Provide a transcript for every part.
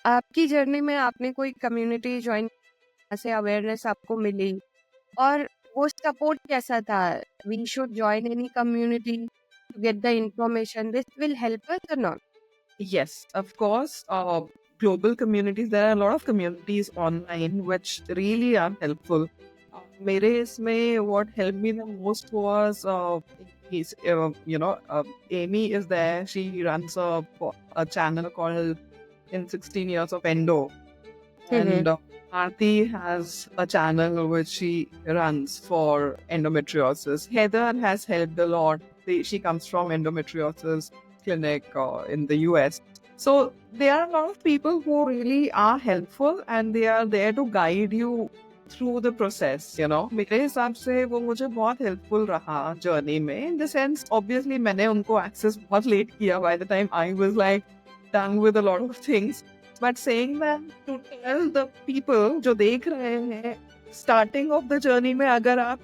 आपकी जर्नी में आपने कोई कम्युनिटी ज्वाइन से अवेयरनेस आपको मिली और वो सपोर्ट कैसा था? We should join any community to get the information, this will help us और not? Yes, of course. Global communities, there are a lot of communities online which really are helpful. मेरे इसमें what helped me the most was Amy is there. She runs a channel called In 16 Years of Endo, and Aarti has a channel which she runs for endometriosis. Heather has helped a lot. She comes from endometriosis clinic in the US. So there are a lot of people who really are helpful and they are there to guide you through the process, you know. मेरे हिसाब से वो मुझे बहुत helpful रहा journey में. In the sense, obviously मैंने उनको access बहुत late किया. By the time I was like done with a lot of things. But saying that to tell the people जो देख रहे हैं starting of the journey में अगर आप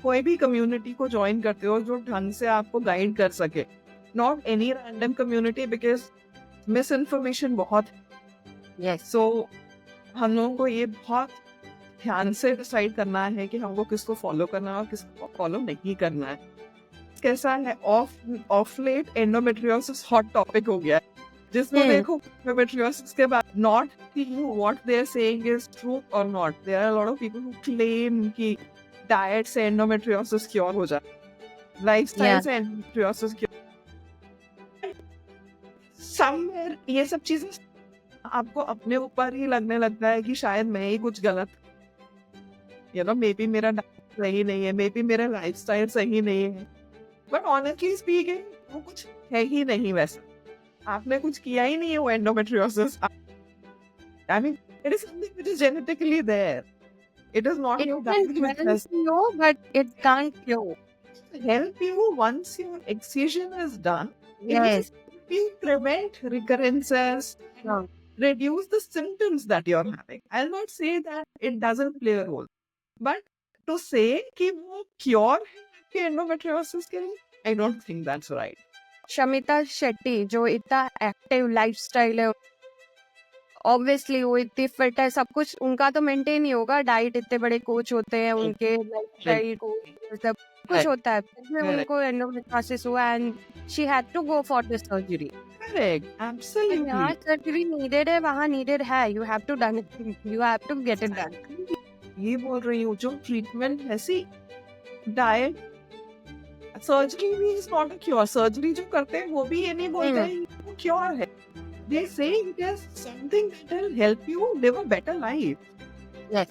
कोई भी community को join करते हो जो ढंग से आपको guide कर सके, not any random community because misinformation बहुत है. यस, So हम लोगों को ये बहुत ध्यान से डिसाइड करना है कि हमको किसको फॉलो करना है और किसको फॉलो नहीं करना है. कैसा है of late endometriosis hot topic हो गया है. जिसको देखो endometriosis के बाद not seeing what they're saying is true or not. There are a lot of people who claim कि डाइट से endometriosis क्योर हो जाए, लाइफस्टाइल से endometriosis क्योर. Somewhere ये सब चीजें आपको अपने ऊपर ही लगने लगता है कि शायद मैं ही कुछ गलत, you know, maybe मेरा डाइट सही नहीं है, maybe मेरा लाइफस्टाइल सही नहीं है. But honestly speaking, वो कुछ है ही नहीं वैसा. आपने कुछ किया ही नहीं है वो endometriosis. I mean, it is something which is genetically there. It is not it your can diet which help has you but it can't cure. help you once your excision is done. It will Yes. help you prevent recurrences, Yeah. reduce the symptoms that you're having. I'll not say that it doesn't play a role, but to say कि वो cure है कि endometriosis के लिए, I don't think that's right. Shamita Shetty जो इतना active lifestyle है, obviously वो इतनी फिट है, सब कुछ उनका तो मेंटेन ही होगा. डाइट, इतने बड़े कोच होते हैं उनके, लाइफस्टाइल कोच, सब कुछ होता है. फिर भी Correct. उनको एंडोमेट्रियोसिस हुआ and she had to go for the surgery. Correct. Absolutely. यहाँ सर्जरी नीडेड है, वहाँ नीडेड है. You have to done it, you have to get it done. ये बोल रही हूँ जो ट्रीटमेंट है, सी डाइट, सर्जरी भी is not a cure. Surgery जो करते हैं वो भी ये नहीं बोलते हैं कि वो क्योर है. They say it is something that will help you live a better life. Yes.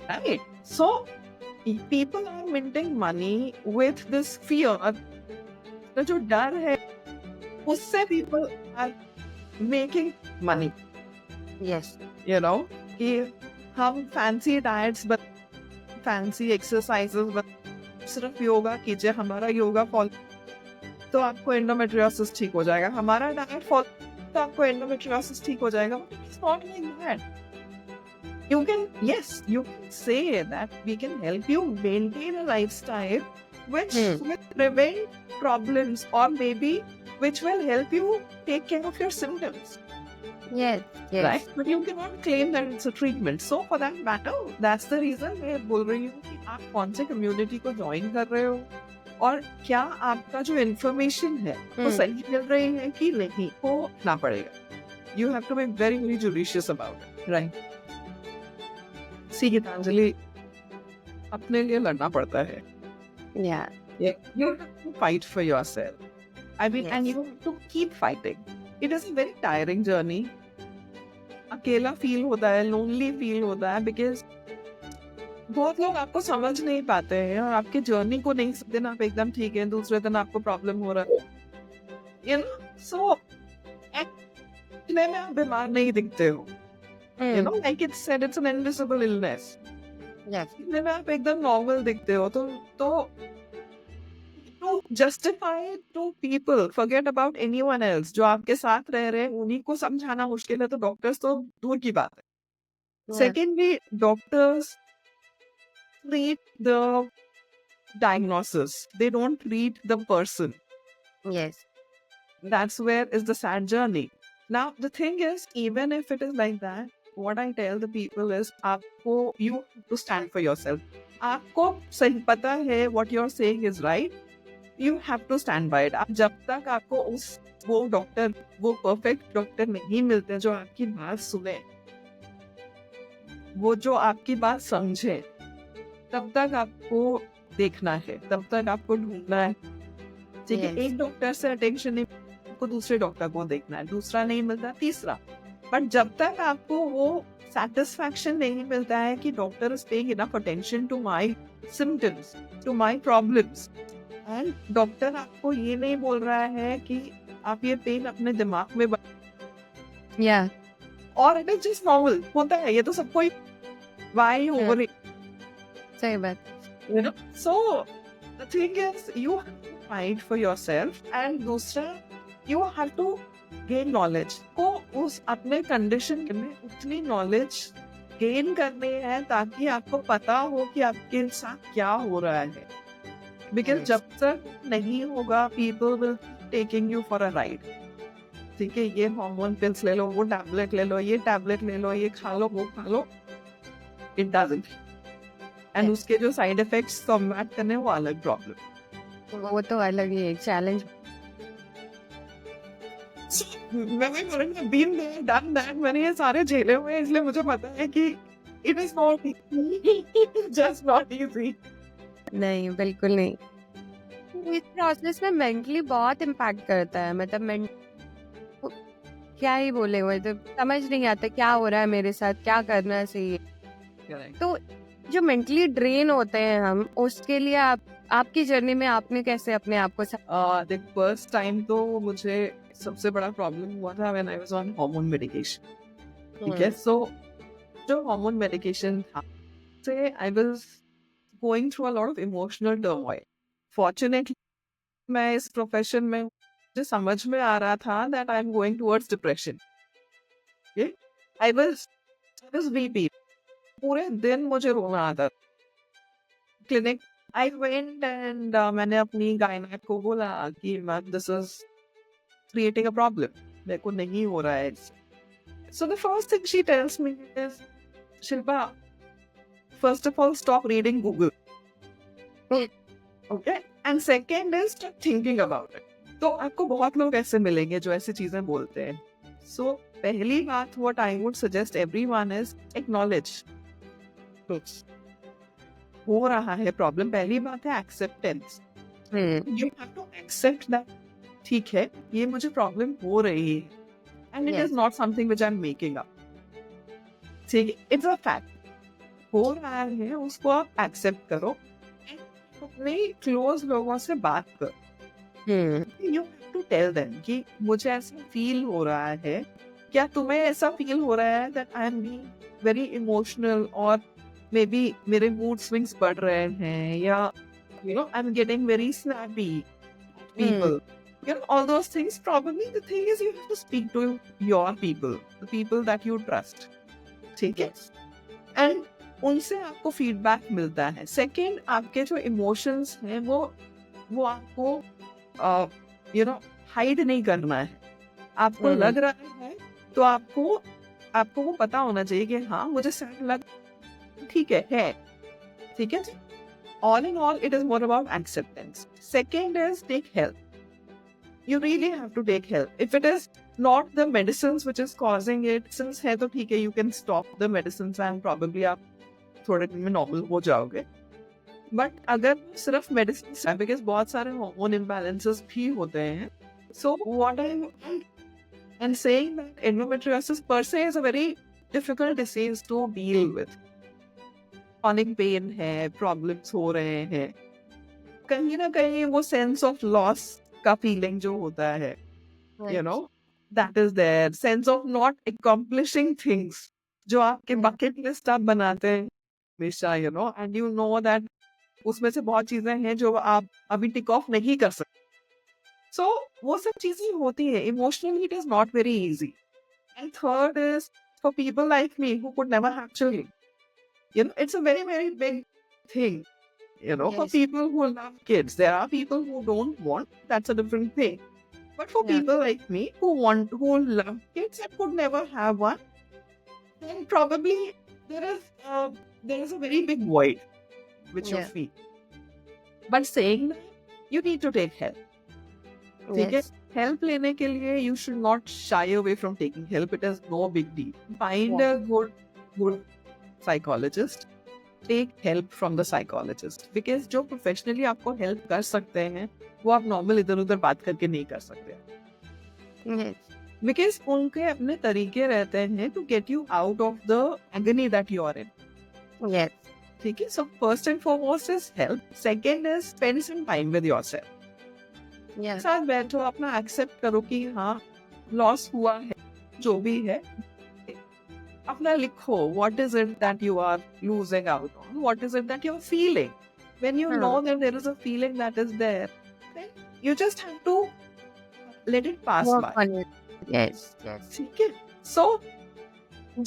Right? So people are minting money with this fear. तो जो डर है उससे people are making money. Yes. You know, कि हम fancy diets but fancy exercises but सिर्फ योगा कीजिए, हमारा योगा फॉलो तो आपको एंडोमेट्रियोसिस ठीक हो जाएगा, हमारा डाइट फॉलो तो आपको एंडोमेट्रियोसिस ठीक हो जाएगा. It's not like that. You can, yes, you can say that we can help you maintain a lifestyle which will prevent problems or maybe which will help you take care of your symptoms. Yes. Yes. Right? But you cannot claim that it's a treatment. So for that matter, that's the reason मैं बोल रही हूँ कि आप कौन से community को join कर रहे हो और क्या आपका जो information है वो सही मिल रही है कि नहीं, वो ना पड़ेगा. You have to be very, very judicious about it. Right? See, Gitanjali, अपने लिए लड़ना पड़ता है. Yeah. You have to fight for yourself. I mean, Yes. and you have to keep fighting. It is a very tiring journey. अकेला feel होता है, lonely feel होता है, बिकॉज बहुत लोग आपको समझ नहीं पाते हैं और आपके जर्नी को नहीं. सब दिन आप एकदम ठीक है, दूसरे दिन आपको प्रॉब्लम हो रहा है. You know, so इतने में आप बीमार नहीं दिखते हो. You know, like it said, it's an invisible illness. Yes. इतने में आप एकदम नॉर्मल दिखते हो. तो to justify it to people, forget about anyone else. जो आपके साथ रह रहे हैं उन्हीं को समझाना मुश्किल है, तो डॉक्टर्स तो दूर की बात है. Secondly, doctors treat the diagnosis. They don't treat the person. Yes. That's where is the sad journey. Now the thing is, even if it is like that, what I tell the people is, आपको you have to stand for yourself. आपको सही पता है what you're saying is right. You have to stand by it. आप जब तक आपको वो डॉक्टर, वो परफेक्ट डॉक्टर नहीं मिलते जो आपकी बात सुने, वो जो आपकी बात समझे, तब तक आपको देखना है, तब तक आपको ढूंढना है। ठीक है, Yes. एक डॉक्टर से अटेंशन नहीं, आपको दूसरे डॉक्टर को देखना है, दूसरा नहीं मिलता तीसरा। बट जब तक आपको वो सेटिस्फैक्शन नहीं मिलता है कि doctor is paying enough attention to my symptoms, to my problems, and doctor आपको ये नहीं बोल रहा है कि आप ये पेन अपने दिमाग में Yeah. और इट इज जस्ट नॉर्मल होता है, ये तो सबको ही वाई ओवर इट, सही बात. you know. So the thing is, you have to fight for yourself, and दूसरा, you have to gain knowledge. को उस अपने कंडीशन में उतनी नॉलेज गेन करनी है ताकि आपको पता हो कि आपके साथ क्या हो रहा है, बिकॉज Yes. जब तक नहीं होगा, people will taking you for a ride. ठीक है, ये हार्मोन पिल्स ले लो, वो टैबलेट ले लो, ये टैबलेट ले लो, ये खा लो, वो खा लो, इट डजंट। And Yes. उसके जो साइड इफेक्ट्स कॉम्बैट करने, वो अलग प्रॉब्लम। वो तो अलग ही एक challenge. Been there done that, मैंने ये सारे झेले हुए हैं, इसलिए मुझे पता है कि it is not just not easy. नहीं, बिल्कुल नहीं. इस प्रोसेस में मेंटली बहुत इम्पैक्ट करता है. मतलब क्या ही बोले, वो तो समझ नहीं आता क्या हो रहा है मेरे साथ, क्या करना चाहिए. तो जो मेंटली ड्रेन होते हैं हम, उसके लिए आपकी जर्नी में आपने कैसे अपने आप को द फर्स्ट टाइम तो मुझे सबसे बड़ा प्रॉब्लम हुआ था when I was on hormone medication. ठीक है, सो जो हार्मोन मेडिकेशन था, से I was going through a lot of emotional turmoil. Fortunately मैं इस प्रोफेशन में, मुझे समझ में आ रहा था that I am going towards depression. I was VP, पूरे दिन मुझे रोना आता। क्लिनिक आई वेंट एंड मैंने अपनी गायनेक को बोला कि ma'am, this is creating a problem, मेरे को नहीं हो रहा है। So the first thing she tells me is, Shilpa, first of all stop reading Google, okay, and second is stop thinking about it. तो आपको बहुत लोग ऐसे मिलेंगे जो ऐसी चीजें बोलते हैं। सो पहली बात, what I would suggest everyone is acknowledge हो रहा है प्रॉब्लम। पहली बात है acceptance. You have to accept that, ठीक है, ये मुझे प्रॉब्लम हो रही है, and it is not something which I am making up. ठीक है, इट्स अ फैक्ट, हो रहा है, उसको आप एक्सेप्ट करो, अपने क्लोज लोगों से बात करो। You have to tell them कि मुझे ऐसा फील हो रहा है, क्या तुम्हें ऐसा फील हो रहा है that I am being very emotional, और मे बी मेरे मूड स्विंग्स बढ़ रहे हैं, या you know I am getting very snappy people, you know, all those things. Probably the thing is, you have to speak to your people, the people that you trust. ठीक है, and उनसे आपको feedback मिलता है। Second, आपके जो emotions हैं, वो आपको यू नो हाइड नहीं करना है। आपको लग रहा है तो आपको वो पता होना चाहिए कि हाँ, मुझे सैड लग, ठीक है, ठीक है। All in all, it is more about acceptance. Second is take help. You really have to take help. If it is not the medicines which is causing it, since है तो ठीक है, you can stop the medicines and probably आप थोड़े दिन में normal हो जाओगे। But अगर सिर्फ medicines है, because बहुत सारे hormone imbalances भी होते हैं, so what I'm saying that endometriosis per se is a very difficult disease to deal with. chronic pain है, प्रॉब्लम्स हो रहे हैं, कहीं ना कहीं वो सेंस ऑफ लॉस का फीलिंग जो होता है, you know, that is there. Sense of not accomplishing things, जो आपके बकेट लिस्ट आप बनाते हैं हमेशा, you know, and you know that उसमें से बहुत चीजें हैं जो आप अभी टिक ऑफ नहीं कर सकते। सो वो सब चीजें होती है। Emotionally it is not very easy. And third is for people like me who could never have children, you know, it's a very, very big thing, you know, for Yes. people who love kids. There are people who don't want, that's a different thing. But for Yeah. people like me who love kids and could never have one, then probably there is a very big void which you Yeah. feel. But saying that, you need to take help. ठीक है, Yes. help लेने के लिए you should not shy away from taking help. It is no big deal. Find Yeah. a good psychologist. Take help from the psychologist because जो professionally आपको help कर सकते हैं वो आप normal इधर उधर बात करके नहीं कर सकते Yes. because उनके अपने तरीके रहते हैं to get you out of the agony that you are in. Yes. ठीक है, so first and foremost is help. Second is spend some time with yourself. Yeah. साथ बैठो, अपना एक्सेप्ट करो कि हाँ लॉस हुआ है, जो भी है अपना लिखो. What is it that you are losing out on, what is it that you are feeling. When you know that there is a feeling that is there, then you just have to let it pass Work by. on it. Yes. Yes. ठीक है, सो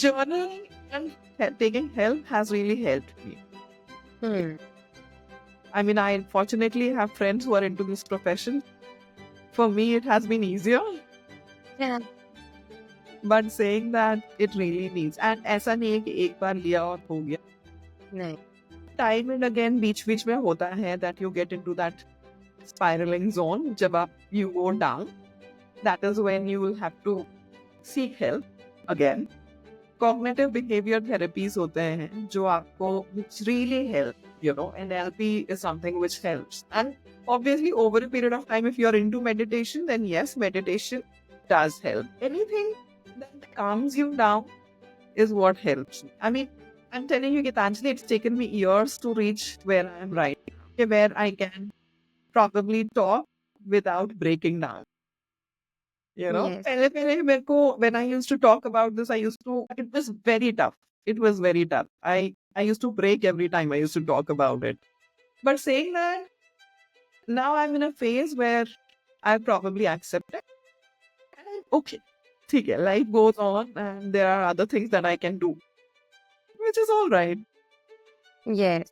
journaling and taking help has really helped me. Hmm. I mean, I fortunately have friends who are into this profession. For me, it has been easier. Yeah. But saying that it really needs, and ऐसा नहीं है कि एक बार लिया और हो गया. नहीं. Time and again बीच में होता है that you get into that spiraling zone. जब आप you go down, that is when you will have to seek help again. Cognitive behavior therapies होते हैं जो आपको which really help, you know, and NLP is something which helps. And obviously over a period of time, if you're into meditation, then yes, meditation does help. Anything that calms you down is what helps. I mean, I'm telling you, Gitanjali, it's taken me years to reach where I am right now, where I can probably talk without breaking down. You know, Yes. पहले मेरे को, when I used to talk about this, it was very tough. It was very tough. I used to break every time I used to talk about it. But saying that, now I'm in a phase where I probably accept it. And okay, ठीक है, life goes on and there are other things that I can do, which is all right. Yes.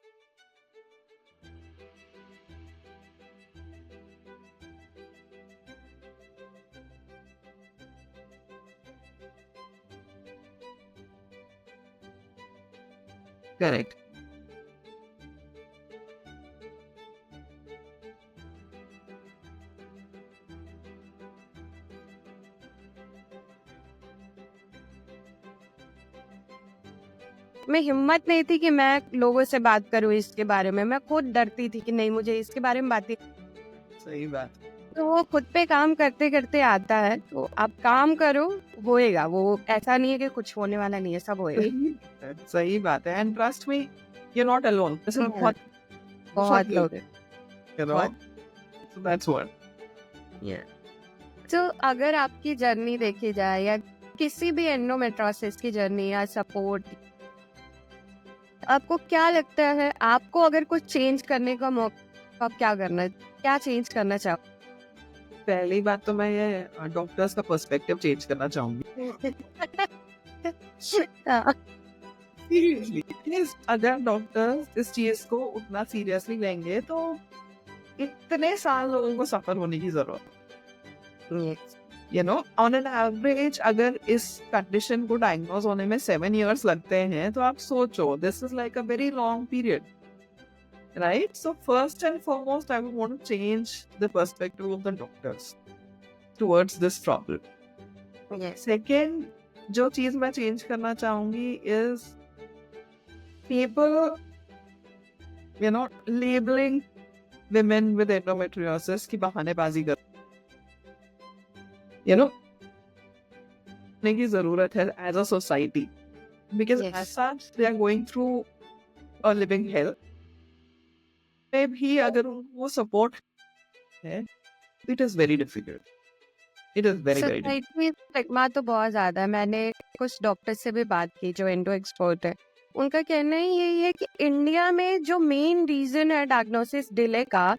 Correct. मैं हिम्मत नहीं थी कि मैं लोगों से बात करूं इसके बारे में. मैं खुद डरती थी कि नहीं, मुझे इसके बारे में बात. सही बात. तो वो खुद पे काम करते करते आता है. तो आप काम करो, होएगा. वो ऐसा नहीं है कि कुछ होने वाला नहीं है, सब होएगा. सही बात है. And trust me, you're not alone. This is बहुत लोग हैं. you know. So that's what. तो अगर आपकी जर्नी देखी जाए या किसी भी एंडोमेट्रोसिस की जर्नी या सपोर्ट, आपको क्या लगता है, आपको अगर कुछ चेंज करने का मौका, आप क्या चेंज करना चाहो? पहली बात तो मैं ये डॉक्टर्स का पर्सपेक्टिव चेंज करना चाहूंगी. सीरियसली, अगर डॉक्टर्स इस चीज को उतना सीरियसली लेंगे तो इतने साल लोगों को सफर होने की जरूरत. You know, on an average, अगर इस कंडीशन को डायग्नोज होने में 7 years लगते हैं तो आप सोचो, this is like a very long period, right? So first and foremost, I would want to change the perspective of the doctors towards this problem. Second, जो चीज मैं चेंज करना चाहूंगी is people, you know, labeling women with endometriosis की बहानेबाजी कर, you know, करने की जरूरत है as a society, because Yes. as such they are going through a living hell. में भी अगर उनको सपोर्ट है, it is very difficult. It is very very difficult. Society में स्टिग्मा तो बहुत ज्यादा है. मैंने कुछ डॉक्टर से भी बात की जो एंडो एक्सपर्ट है. उनका कहना ही यही है कि इंडिया में जो मेन रीजन है डायग्नोसिस डिले का,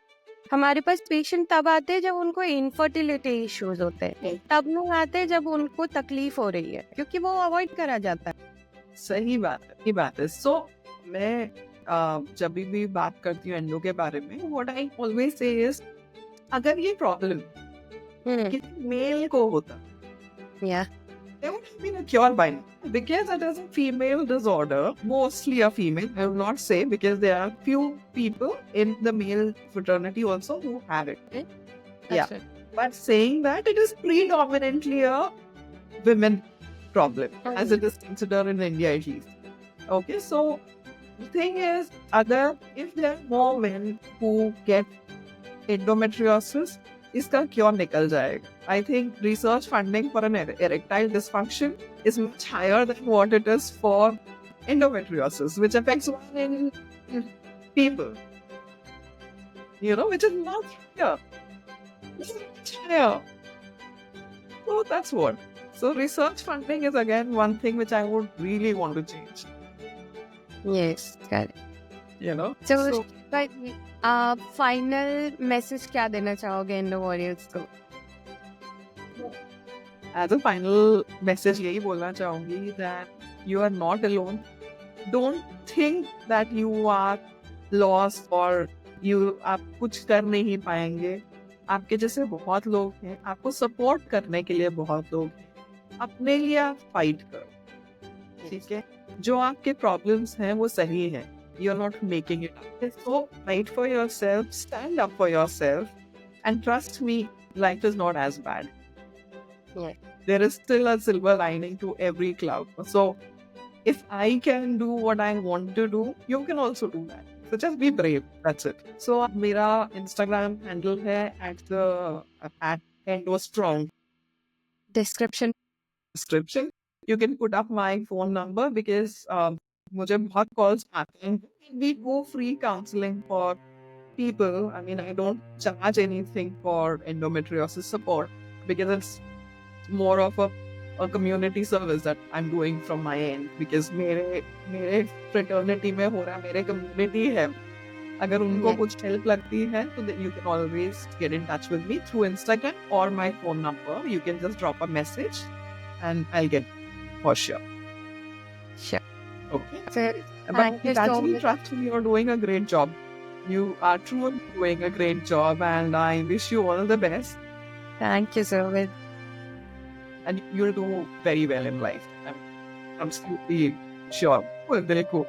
हमारे पास पेशेंट तब आते हैं जब उनको इनफर्टिलिटी इश्यूज होते हैं, तब नहीं आते जब उनको तकलीफ हो रही है, क्योंकि वो अवॉइड करा जाता है. सही बात है. सो मैं जब भी बात करती हूँ एंडो के बारे में, what I always say is, अगर ये प्रॉब्लम किसी मेल को होता, Yeah. they would have been a cure by now. Because it is a female disorder, mostly a female, I will not say, because there are few people in the male fraternity also who have it. Okay. Yeah. That's it. But saying that, it is predominantly a women problem, as it is considered in India at least. Okay, so the thing is, if there are more men who get endometriosis, इसका क्यों निकल जाएगा? I think research funding for an erectile dysfunction is much higher than what it is for endometriosis, which affects 1 in people. You know, which is not here. It's much higher. So that's what. So research funding is again one thing which I would really want to change. Yes, correct. You know. So but final message क्या देना चाहोगे Indo warriors को? As a final message, यही बोलना चाहूंगी that you are not alone. Don't think that you are lost or आप कुछ कर नहीं पाएंगे. आपके जैसे बहुत लोग हैं, आपको सपोर्ट करने के लिए बहुत लोग हैं. अपने लिए आप फाइट करो, ठीक है? जो आपके प्रॉब्लम्स हैं वो सही है. You're not making it up. So fight for yourself, stand up for yourself, and trust me, life is not as bad. Yeah. There is still a silver lining to every cloud. So if I can do what I want to do, you can also do that. So just be brave. That's it. So मेरा Instagram handle है at endostrong. Description. You can put up my phone number because मुझे बहुत calls आते हैं. We go free counseling for people. I mean, I don't charge anything for endometriosis support because it's more of a community service that I'm doing from my end. Because मेरे fraternity में हो रहा, मेरे community है. अगर उनको कुछ help लगती है, तो you can always get in touch with me through Instagram or my phone number. You can just drop a message, and I'll get for sure. Sure. Okay. So, But thank you so actually, much. trust me, you're doing a great job. You are truly doing a great job, and I wish you all the best. Thank you so much. And you'll do very well in life. I'm absolutely sure. Well, very cool.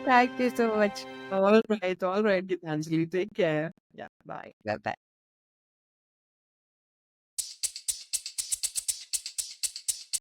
Thank you so much. All right, Gitanjali. Take care. Yeah, bye. Bye bye.